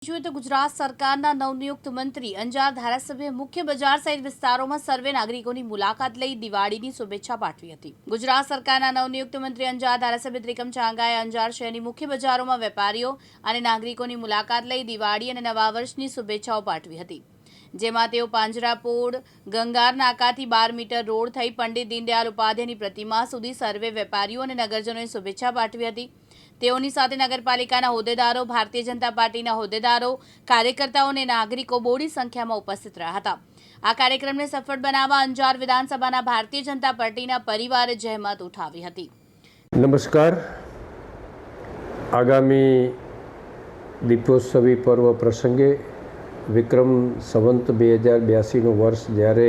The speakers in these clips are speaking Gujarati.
જોઈએ તો ગુજરાત સરકારના નવનિયુક્ત મંત્રી અંજાર ધારાસભ્ય મુખ્ય બજાર સહિત વિસ્તારોમાં સર્વે નાગરિકોની મુલાકાત લઈ દિવાળીની શુભેચ્છા પાઠવી હતી। ગુજરાત સરકારના નવનિયુક્ત મંત્રી અંજાર ધારાસભ્ય ત્રિકમ ચાંગાએ અંજાર શહેરની મુખ્ય બજારોમાં વેપારીઓ અને નાગરિકોની મુલાકાત લઈ દિવાળી અને નવા વર્ષની શુભેચ્છાઓ પાઠવી હતી, જેમાં તેઓ પાંજરાપોળ ગંગાર નાકાથી 12 મીટર રોડ થઈ પંડિત દીનદયાળ ઉપાધ્યાયની પ્રતિમા સુધી સર્વે વેપારીઓ અને નગરજનોએ શુભેચ્છા પાઠવી હતી। તેઓની સાથે નગરપાલિકાના હોદ્દેદારો, ભારતીય જનતા પાર્ટીના હોદ્દેદારો, કાર્યકર્તાઓ અને નાગરિકો બોડી સંખ્યામાં ઉપસ્થિત રહ્યા હતા। આ કાર્યક્રમને સફળ બનાવવા અંજાર વિધાનસભાના ભારતીય જનતા પાર્ટીના પરિવારે જહેમત ઉઠાવી હતી। નમસ્કાર। આગામી દીપોત્સવી પર્વ પ્રસંગે વિક્રમ સંવત 2082નું વર્ષ જ્યારે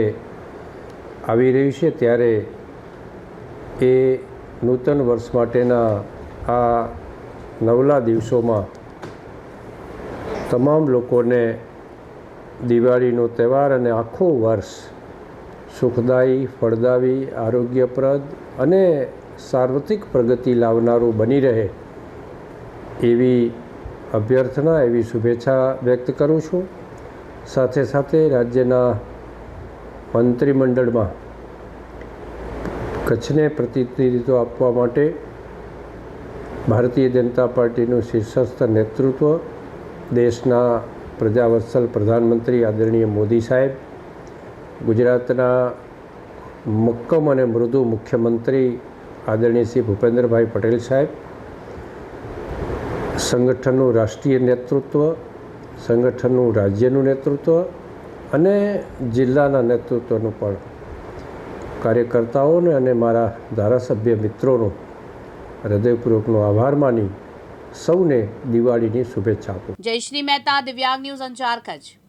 આવી રહ્યું છે ત્યારે એ નૂતન વર્ષ માટેના આ નવલા દિવસોમાં તમામ લોકોને દિવાળીનો તહેવાર અને આખું વર્ષ સુખદાયી, ફળદાયી, આરોગ્યપ્રદ અને સાર્વત્રિક પ્રગતિ લાવનારું બની રહે એવી અભ્યર્થના, એવી શુભેચ્છા વ્યક્ત કરું છું। સાથે સાથે રાજ્યના મંત્રીમંડળમાં કચ્છને પ્રતિનિધિત્વ આપવા માટે ભારતીય જનતા પાર્ટીનું શીર્ષસ્થ નેતૃત્વ, દેશના પ્રજાવત્સલ પ્રધાનમંત્રી આદરણીય મોદી સાહેબ, ગુજરાતના મક્કમ અને મૃદુ મુખ્યમંત્રી આદરણીય શ્રી ભૂપેન્દ્રભાઈ પટેલ સાહેબ, સંગઠનનું રાષ્ટ્રીય નેતૃત્વ, સંગઠનનું રાજ્યનું નેતૃત્વ અને જિલ્લાના નેતૃત્વનું પણ કાર્યકર્તાઓને અને મારા ધારાસભ્ય મિત્રોનો હૃદયપૂર્વકનો આભાર માની સૌને દિવાળીની શુભેચ્છા આપું। જયશ્રી મહેતા, દિવ્યાંગ ન્યૂઝ અંજાર, કચ્છ।